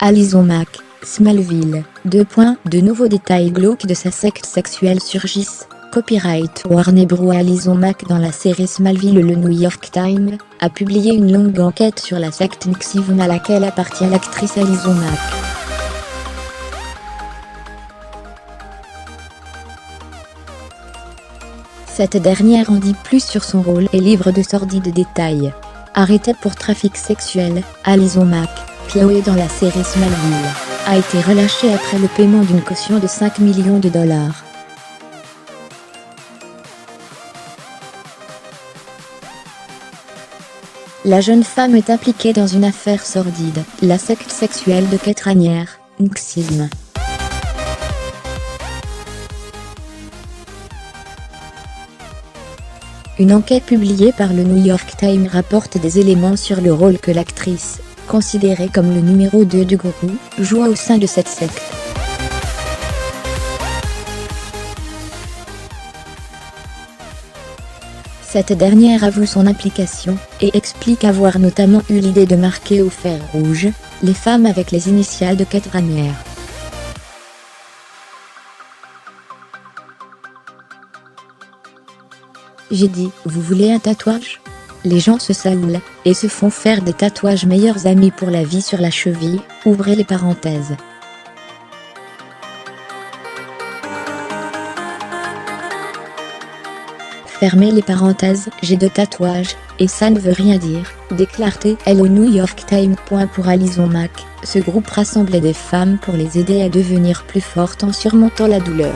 Alison Mack, Smallville, : De nouveaux détails glauques de sa secte sexuelle surgissent. Copyright Warner Bros. Alison Mack. Dans la série Smallville, le New York Times a publié une longue enquête sur la secte NXIVM à laquelle appartient l'actrice Alison Mack. Cette dernière en dit plus sur son rôle et livre de sordides détails. Arrêtée pour trafic sexuel, Alison Mack, Chloé dans la série Smallville, a été relâchée après le paiement d'une caution de $5 millions. La jeune femme est impliquée dans une affaire sordide, la secte sexuelle de Kate Raniere, NXIVM. Une enquête publiée par le New York Times rapporte des éléments sur le rôle que l'actrice, considérée comme le numéro 2 du gourou, joua au sein de cette secte. Cette dernière avoue son implication, et explique avoir notamment eu l'idée de marquer au fer rouge les femmes avec les initiales de Kate Raniere. J'ai dit, vous voulez un tatouage? Les gens se saoulent, et se font faire des tatouages meilleurs amis pour la vie sur la cheville, ouvrez les parenthèses. Fermez les parenthèses, j'ai 2 tatouages, et ça ne veut rien dire, déclare-t-elle au New York Times. Pour Alison Mack, ce groupe rassemblait des femmes pour les aider à devenir plus fortes en surmontant la douleur.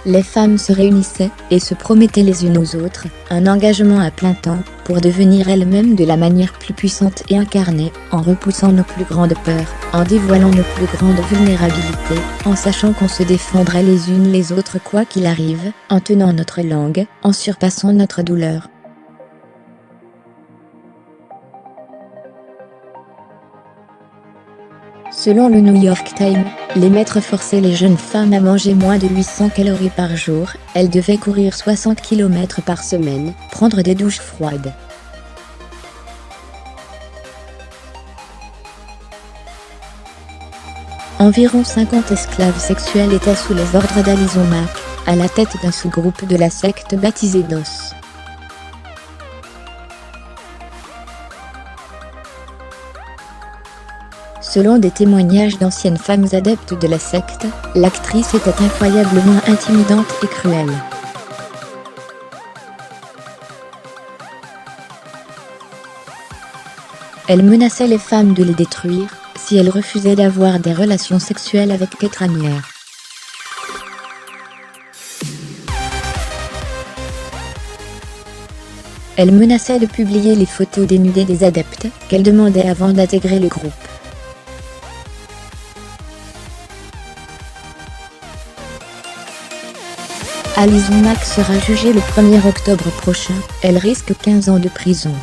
Les femmes se réunissaient, et se promettaient les unes aux autres, un engagement à plein temps, pour devenir elles-mêmes de la manière plus puissante et incarnée, en repoussant nos plus grandes peurs, en dévoilant nos plus grandes vulnérabilités, en sachant qu'on se défendrait les unes les autres quoi qu'il arrive, en tenant notre langue, en surpassant notre douleur. Selon le New York Times, les maîtres forçaient les jeunes femmes à manger moins de 800 calories par jour, elles devaient courir 60 km par semaine, prendre des douches froides. Environ 50 esclaves sexuels étaient sous les ordres d'Alison Mack, à la tête d'un sous-groupe de la secte baptisé NOS. Selon des témoignages d'anciennes femmes adeptes de la secte, l'actrice était incroyablement intimidante et cruelle. Elle menaçait les femmes de les détruire, si elles refusaient d'avoir des relations sexuelles avec Kate Raniere. Elle menaçait de publier les photos dénudées des adeptes, qu'elle demandait avant d'intégrer le groupe. Alison Mack sera jugée le 1er octobre prochain, elle risque 15 ans de prison.